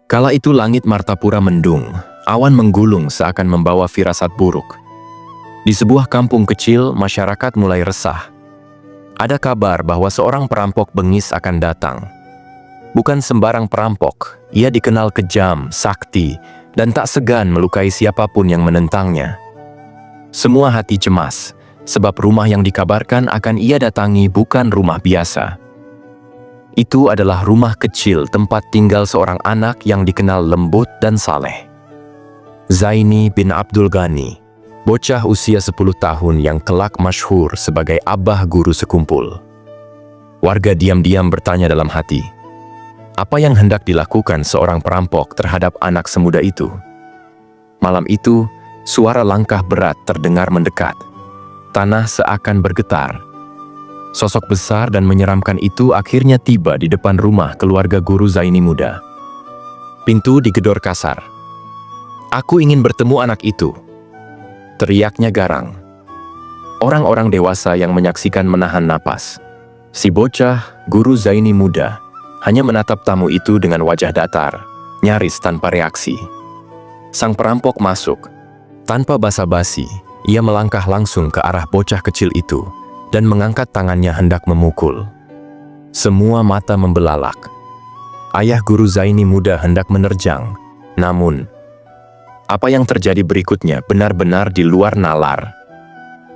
Kala itu langit Martapura mendung, awan menggulung seakan membawa firasat buruk. Di sebuah kampung kecil, masyarakat mulai resah. Ada kabar bahwa seorang perampok bengis akan datang. Bukan sembarang perampok, ia dikenal kejam, sakti, dan tak segan melukai siapapun yang menentangnya. Semua hati cemas, sebab rumah yang dikabarkan akan ia datangi bukan rumah biasa. Itu adalah rumah kecil tempat tinggal seorang anak yang dikenal lembut dan saleh. Zaini bin Abdul Ghani, bocah usia 10 tahun yang kelak masyhur sebagai abah guru sekumpul. Warga diam-diam bertanya dalam hati, apa yang hendak dilakukan seorang perampok terhadap anak semuda itu? Malam itu, suara langkah berat terdengar mendekat. Tanah seakan bergetar. Sosok besar dan menyeramkan itu akhirnya tiba di depan rumah keluarga guru Zaini muda. Pintu digedor kasar. "Aku ingin bertemu anak itu," teriaknya garang. Orang-orang dewasa yang menyaksikan menahan napas. Si bocah, guru Zaini muda, hanya menatap tamu itu dengan wajah datar, nyaris tanpa reaksi. Sang perampok masuk. Tanpa basa-basi, ia melangkah langsung ke arah bocah kecil itu dan mengangkat tangannya hendak memukul. Semua mata membelalak. Ayah guru Zaini muda hendak menerjang, namun apa yang terjadi berikutnya benar-benar di luar nalar.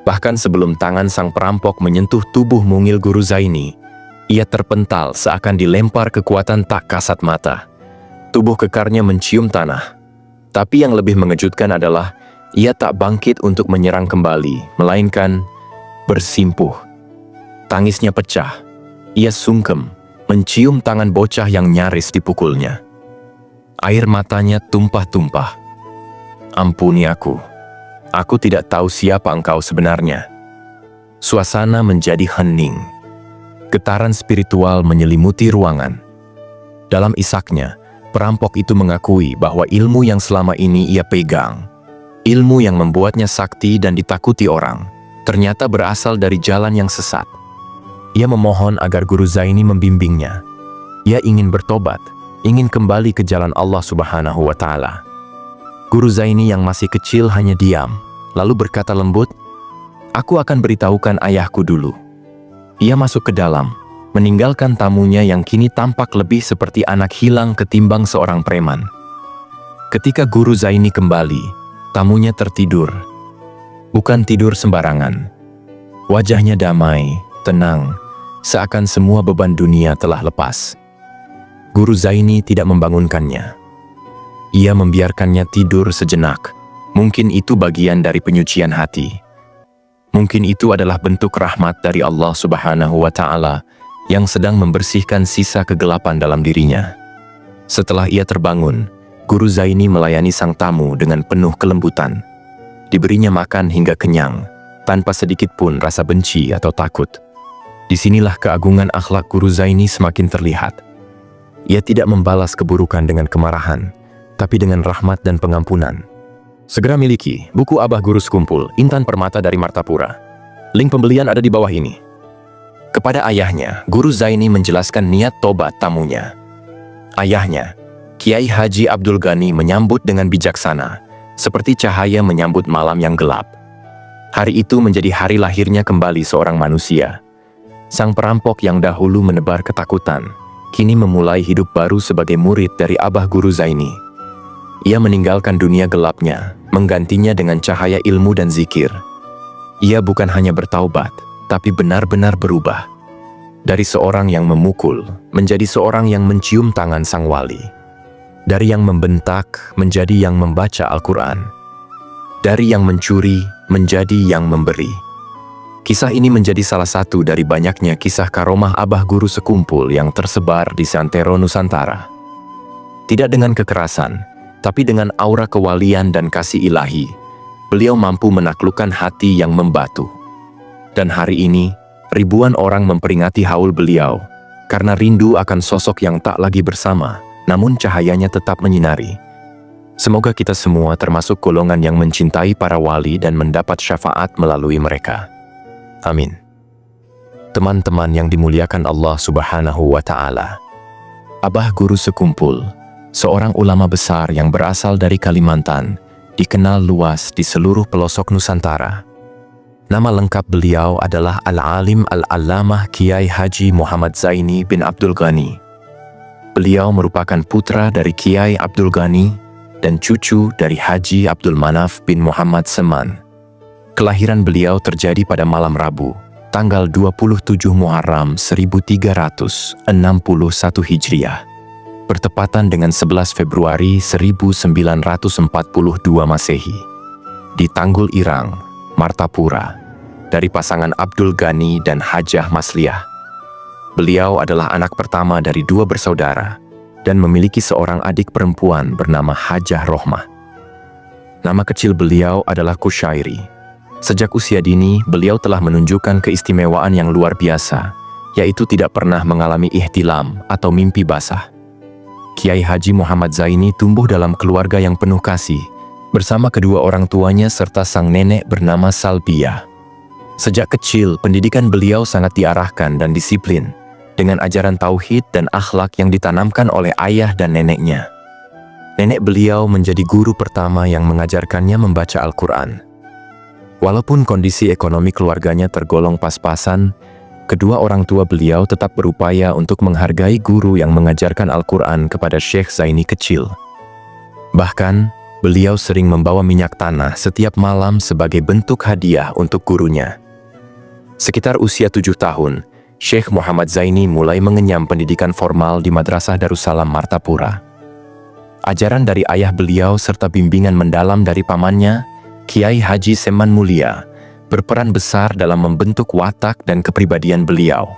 Bahkan sebelum tangan sang perampok menyentuh tubuh mungil guru Zaini, ia terpental seakan dilempar kekuatan tak kasat mata. Tubuh kekarnya mencium tanah. Tapi yang lebih mengejutkan adalah ia tak bangkit untuk menyerang kembali, melainkan bersimpuh. Tangisnya pecah. Ia sungkem, mencium tangan bocah yang nyaris dipukulnya. Air matanya tumpah-tumpah. "Ampuni aku. Aku tidak tahu siapa engkau sebenarnya." Suasana menjadi hening. Getaran spiritual menyelimuti ruangan. Dalam isaknya, perampok itu mengakui bahwa ilmu yang selama ini ia pegang, ilmu yang membuatnya sakti dan ditakuti orang, ternyata berasal dari jalan yang sesat. Ia memohon agar guru Zaini membimbingnya. Ia ingin bertobat, ingin kembali ke jalan Allah Subhanahu wa Ta'ala. Guru Zaini yang masih kecil hanya diam, lalu berkata lembut, "Aku akan beritahukan ayahku dulu." Ia masuk ke dalam, meninggalkan tamunya yang kini tampak lebih seperti anak hilang ketimbang seorang preman. Ketika guru Zaini kembali, tamunya tertidur. Bukan tidur sembarangan. Wajahnya damai, tenang, seakan semua beban dunia telah lepas. Guru Zaini tidak membangunkannya. Ia membiarkannya tidur sejenak. Mungkin itu bagian dari penyucian hati. Mungkin itu adalah bentuk rahmat dari Allah Subhanahu wa Ta'ala yang sedang membersihkan sisa kegelapan dalam dirinya. Setelah ia terbangun, guru Zaini melayani sang tamu dengan penuh kelembutan. Diberinya makan hingga kenyang, tanpa sedikit pun rasa benci atau takut. Disinilah keagungan akhlak guru Zaini semakin terlihat. Ia tidak membalas keburukan dengan kemarahan, tapi dengan rahmat dan pengampunan. Segera miliki buku Abah Guru Sekumpul, Intan Permata dari Martapura. Link pembelian ada di bawah ini. Kepada ayahnya, guru Zaini menjelaskan niat tobat tamunya. Ayahnya, Kiai Haji Abdul Ghani, menyambut dengan bijaksana, seperti cahaya menyambut malam yang gelap. Hari itu menjadi hari lahirnya kembali seorang manusia. Sang perampok yang dahulu menebar ketakutan, kini memulai hidup baru sebagai murid dari Abah Guru Zaini. Ia meninggalkan dunia gelapnya, menggantinya dengan cahaya ilmu dan zikir. Ia bukan hanya bertaubat, tapi benar-benar berubah. Dari seorang yang memukul, menjadi seorang yang mencium tangan sang wali. Dari yang membentak, menjadi yang membaca Al-Quran. Dari yang mencuri, menjadi yang memberi. Kisah ini menjadi salah satu dari banyaknya kisah karomah Abah Guru Sekumpul yang tersebar di santero Nusantara. Tidak dengan kekerasan, tapi dengan aura kewalian dan kasih ilahi, beliau mampu menaklukkan hati yang membatu. Dan hari ini, ribuan orang memperingati haul beliau, karena rindu akan sosok yang tak lagi bersama, namun cahayanya tetap menyinari. Semoga kita semua termasuk golongan yang mencintai para wali dan mendapat syafaat melalui mereka. Amin. Teman-teman yang dimuliakan Allah Subhanahu wa Ta'ala, Abah Guru Sekumpul seorang ulama besar yang berasal dari Kalimantan, dikenal luas di seluruh pelosok Nusantara. Nama lengkap beliau adalah Al-Alim Al-Allamah Kiai Haji Muhammad Zaini bin Abdul Ghani. Beliau merupakan putra dari Kiai Abdul Ghani dan cucu dari Haji Abdul Manaf bin Muhammad Seman. Kelahiran beliau terjadi pada malam Rabu, tanggal 27 Muharram 1361 Hijriah, bertepatan dengan 11 Februari 1942 Masehi, di Tanggul Irang, Martapura, dari pasangan Abdul Ghani dan Hajah Masliah. Beliau adalah anak pertama dari 2 bersaudara dan memiliki seorang adik perempuan bernama Hajah Rohmah. Nama kecil beliau adalah Kusyairi. Sejak usia dini, beliau telah menunjukkan keistimewaan yang luar biasa, yaitu tidak pernah mengalami ihtilam atau mimpi basah. Kiai Haji Muhammad Zaini tumbuh dalam keluarga yang penuh kasih, bersama kedua orang tuanya serta sang nenek bernama Salbiyah. Sejak kecil, pendidikan beliau sangat diarahkan dan disiplin, dengan ajaran tauhid dan akhlak yang ditanamkan oleh ayah dan neneknya. Nenek beliau menjadi guru pertama yang mengajarkannya membaca Al-Quran. Walaupun kondisi ekonomi keluarganya tergolong pas-pasan, kedua orang tua beliau tetap berupaya untuk menghargai guru yang mengajarkan Al-Quran kepada Syekh Zaini kecil. Bahkan, beliau sering membawa minyak tanah setiap malam sebagai bentuk hadiah untuk gurunya. Sekitar usia 7 tahun, Syekh Muhammad Zaini mulai mengenyam pendidikan formal di Madrasah Darussalam Martapura. Ajaran dari ayah beliau serta bimbingan mendalam dari pamannya, Kiai Haji Seman Mulia, berperan besar dalam membentuk watak dan kepribadian beliau.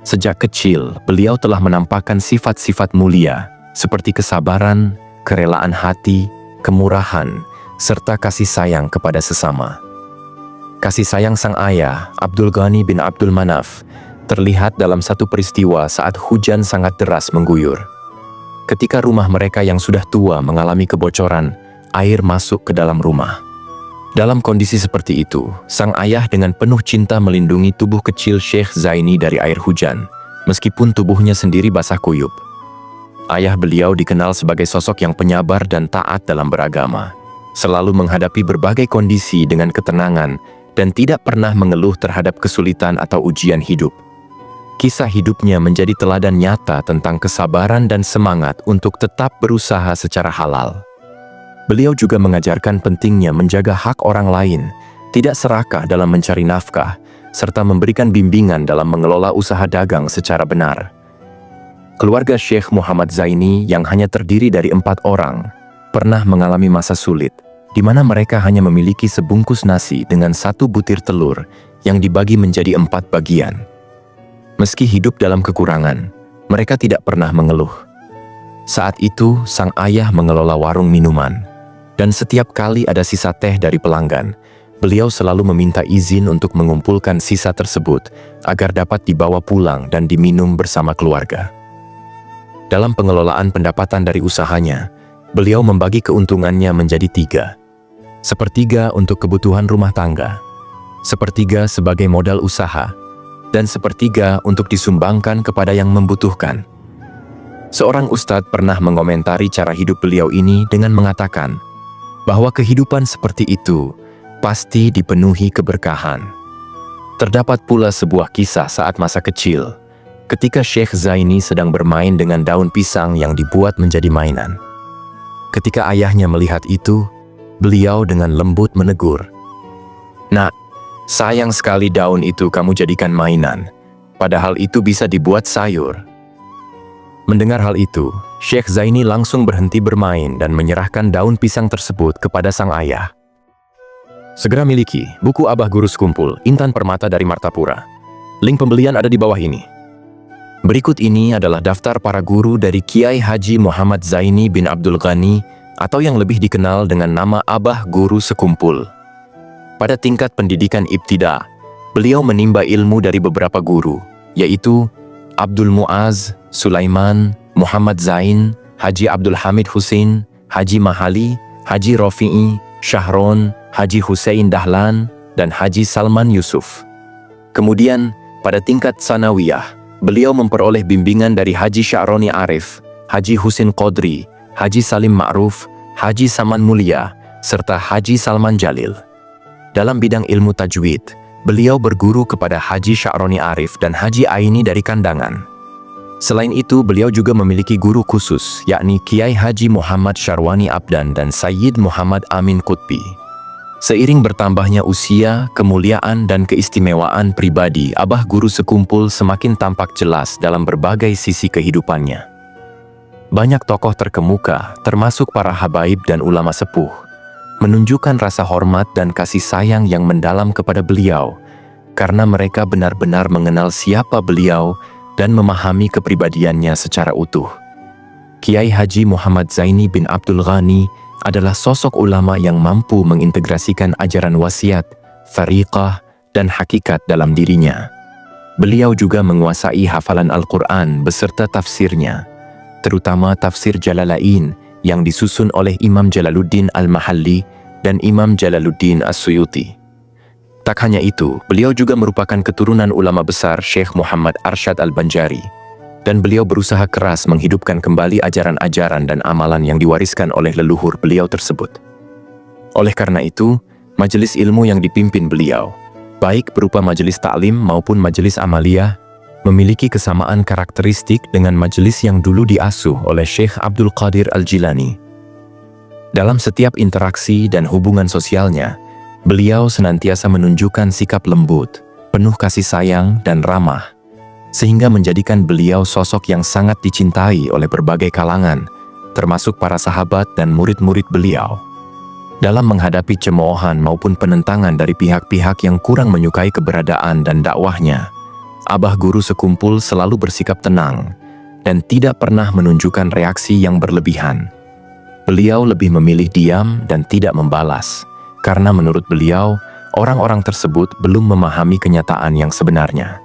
Sejak kecil, beliau telah menampakkan sifat-sifat mulia seperti kesabaran, kerelaan hati, kemurahan, serta kasih sayang kepada sesama. Kasih sayang sang ayah, Abdul Ghani bin Abdul Manaf, terlihat dalam satu peristiwa saat hujan sangat deras mengguyur. Ketika rumah mereka yang sudah tua mengalami kebocoran, air masuk ke dalam rumah. Dalam kondisi seperti itu, sang ayah dengan penuh cinta melindungi tubuh kecil Syekh Zaini dari air hujan, meskipun tubuhnya sendiri basah kuyup. Ayah beliau dikenal sebagai sosok yang penyabar dan taat dalam beragama, selalu menghadapi berbagai kondisi dengan ketenangan dan tidak pernah mengeluh terhadap kesulitan atau ujian hidup. Kisah hidupnya menjadi teladan nyata tentang kesabaran dan semangat untuk tetap berusaha secara halal. Beliau juga mengajarkan pentingnya menjaga hak orang lain, tidak serakah dalam mencari nafkah, serta memberikan bimbingan dalam mengelola usaha dagang secara benar. Keluarga Syekh Muhammad Zaini yang hanya terdiri dari 4 orang, pernah mengalami masa sulit, di mana mereka hanya memiliki sebungkus nasi dengan 1 butir telur yang dibagi menjadi 4 bagian. Meski hidup dalam kekurangan, mereka tidak pernah mengeluh. Saat itu, sang ayah mengelola warung minuman, dan setiap kali ada sisa teh dari pelanggan, beliau selalu meminta izin untuk mengumpulkan sisa tersebut agar dapat dibawa pulang dan diminum bersama keluarga. Dalam pengelolaan pendapatan dari usahanya, beliau membagi keuntungannya menjadi 3. Sepertiga untuk kebutuhan rumah tangga, sepertiga sebagai modal usaha, dan sepertiga untuk disumbangkan kepada yang membutuhkan. Seorang ustadz pernah mengomentari cara hidup beliau ini dengan mengatakan bahwa kehidupan seperti itu pasti dipenuhi keberkahan. Terdapat pula sebuah kisah saat masa kecil, ketika Syekh Zaini sedang bermain dengan daun pisang yang dibuat menjadi mainan. Ketika ayahnya melihat itu, beliau dengan lembut menegur, "Nak, sayang sekali daun itu kamu jadikan mainan, padahal itu bisa dibuat sayur." Mendengar hal itu, Syekh Zaini langsung berhenti bermain dan menyerahkan daun pisang tersebut kepada sang ayah. Segera miliki buku Abah Guru Sekumpul Intan Permata dari Martapura. Link pembelian ada di bawah ini. Berikut ini adalah daftar para guru dari Kiai Haji Muhammad Zaini bin Abdul Ghani atau yang lebih dikenal dengan nama Abah Guru Sekumpul. Pada tingkat pendidikan ibtida, beliau menimba ilmu dari beberapa guru, yaitu Abdul Muaz, Sulaiman, Muhammad Zain, Haji Abdul Hamid Husin, Haji Mahali, Haji Rofi'i, Syahron, Haji Husein Dahlan, dan Haji Salman Yusuf. Kemudian, pada tingkat sanawiyah, beliau memperoleh bimbingan dari Haji Sya'roni Arif, Haji Husin Qodri, Haji Salim Ma'ruf, Haji Saman Mulia, serta Haji Salman Jalil. Dalam bidang ilmu tajwid, beliau berguru kepada Haji Sya'roni Arif dan Haji Aini dari Kandangan. Selain itu, beliau juga memiliki guru khusus, yakni Kiai Haji Muhammad Syarwani Abdan dan Sayyid Muhammad Amin Qutbi. Seiring bertambahnya usia, kemuliaan, dan keistimewaan pribadi, Abah Guru Sekumpul semakin tampak jelas dalam berbagai sisi kehidupannya. Banyak tokoh terkemuka, termasuk para habaib dan ulama sepuh, menunjukkan rasa hormat dan kasih sayang yang mendalam kepada beliau, karena mereka benar-benar mengenal siapa beliau dan memahami kepribadiannya secara utuh. Kiai Haji Muhammad Zaini bin Abdul Ghani adalah sosok ulama yang mampu mengintegrasikan ajaran wasiat, thariqah, dan hakikat dalam dirinya. Beliau juga menguasai hafalan Al-Quran beserta tafsirnya, terutama tafsir Jalalain yang disusun oleh Imam Jalaluddin Al-Mahalli dan Imam Jalaluddin As-Suyuti. Tak hanya itu, beliau juga merupakan keturunan ulama besar Syekh Muhammad Arsyad Al-Banjari, dan beliau berusaha keras menghidupkan kembali ajaran-ajaran dan amalan yang diwariskan oleh leluhur beliau tersebut. Oleh karena itu, majelis ilmu yang dipimpin beliau, baik berupa majelis ta'lim maupun majelis amaliyah, memiliki kesamaan karakteristik dengan majelis yang dulu diasuh oleh Syekh Abdul Qadir Al-Jilani. Dalam setiap interaksi dan hubungan sosialnya, beliau senantiasa menunjukkan sikap lembut, penuh kasih sayang dan ramah, sehingga menjadikan beliau sosok yang sangat dicintai oleh berbagai kalangan, termasuk para sahabat dan murid-murid beliau. Dalam menghadapi cemoohan maupun penentangan dari pihak-pihak yang kurang menyukai keberadaan dan dakwahnya, Abah Guru Sekumpul selalu bersikap tenang dan tidak pernah menunjukkan reaksi yang berlebihan. Beliau lebih memilih diam dan tidak membalas, karena menurut beliau, orang-orang tersebut belum memahami kenyataan yang sebenarnya.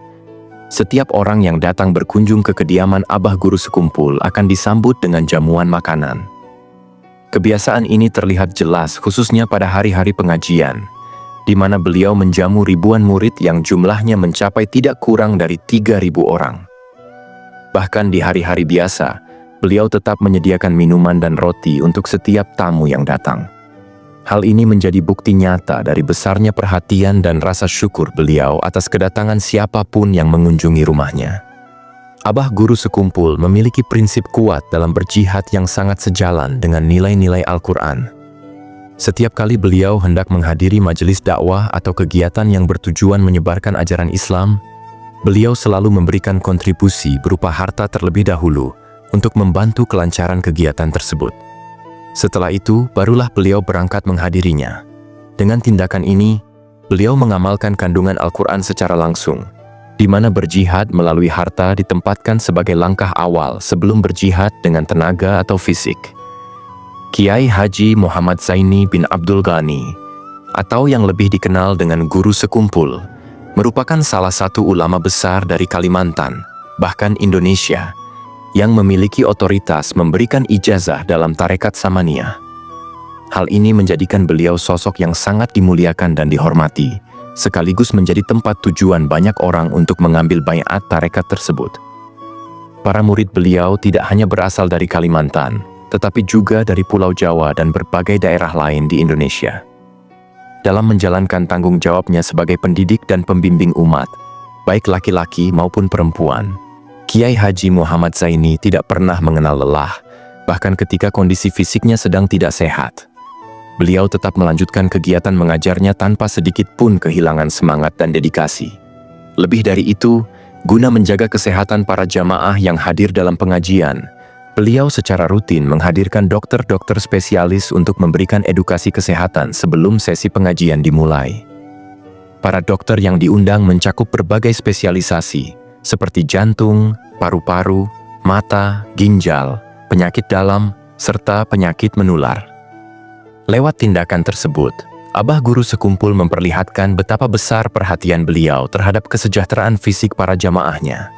Setiap orang yang datang berkunjung ke kediaman Abah Guru Sekumpul akan disambut dengan jamuan makanan. Kebiasaan ini terlihat jelas khususnya pada hari-hari pengajian, di mana beliau menjamu ribuan murid yang jumlahnya mencapai tidak kurang dari 3.000 orang. Bahkan di hari-hari biasa, beliau tetap menyediakan minuman dan roti untuk setiap tamu yang datang. Hal ini menjadi bukti nyata dari besarnya perhatian dan rasa syukur beliau atas kedatangan siapapun yang mengunjungi rumahnya. Abah Guru Sekumpul memiliki prinsip kuat dalam berjihad yang sangat sejalan dengan nilai-nilai Al-Quran. Setiap kali beliau hendak menghadiri majelis dakwah atau kegiatan yang bertujuan menyebarkan ajaran Islam, beliau selalu memberikan kontribusi berupa harta terlebih dahulu untuk membantu kelancaran kegiatan tersebut. Setelah itu, barulah beliau berangkat menghadirinya. Dengan tindakan ini, beliau mengamalkan kandungan Al-Quran secara langsung, di mana berjihad melalui harta ditempatkan sebagai langkah awal sebelum berjihad dengan tenaga atau fisik. Kiai Haji Muhammad Zaini bin Abdul Ghani, atau yang lebih dikenal dengan Guru Sekumpul, merupakan salah satu ulama besar dari Kalimantan, bahkan Indonesia, yang memiliki otoritas memberikan ijazah dalam tarekat Samaniyah. Hal ini menjadikan beliau sosok yang sangat dimuliakan dan dihormati, sekaligus menjadi tempat tujuan banyak orang untuk mengambil baiat tarekat tersebut. Para murid beliau tidak hanya berasal dari Kalimantan, tetapi juga dari Pulau Jawa dan berbagai daerah lain di Indonesia. Dalam menjalankan tanggung jawabnya sebagai pendidik dan pembimbing umat, baik laki-laki maupun perempuan, Kiai Haji Muhammad Zaini tidak pernah mengenal lelah, bahkan ketika kondisi fisiknya sedang tidak sehat. Beliau tetap melanjutkan kegiatan mengajarnya tanpa sedikit pun kehilangan semangat dan dedikasi. Lebih dari itu, guna menjaga kesehatan para jamaah yang hadir dalam pengajian, beliau secara rutin menghadirkan dokter-dokter spesialis untuk memberikan edukasi kesehatan sebelum sesi pengajian dimulai. Para dokter yang diundang mencakup berbagai spesialisasi, seperti jantung, paru-paru, mata, ginjal, penyakit dalam, serta penyakit menular. Lewat tindakan tersebut, Abah Guru Sekumpul memperlihatkan betapa besar perhatian beliau terhadap kesejahteraan fisik para jamaahnya.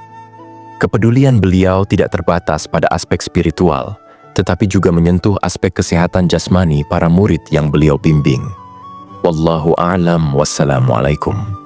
Kepedulian beliau tidak terbatas pada aspek spiritual, tetapi juga menyentuh aspek kesehatan jasmani para murid yang beliau bimbing. Wallahu a'lam wassalamualaikum.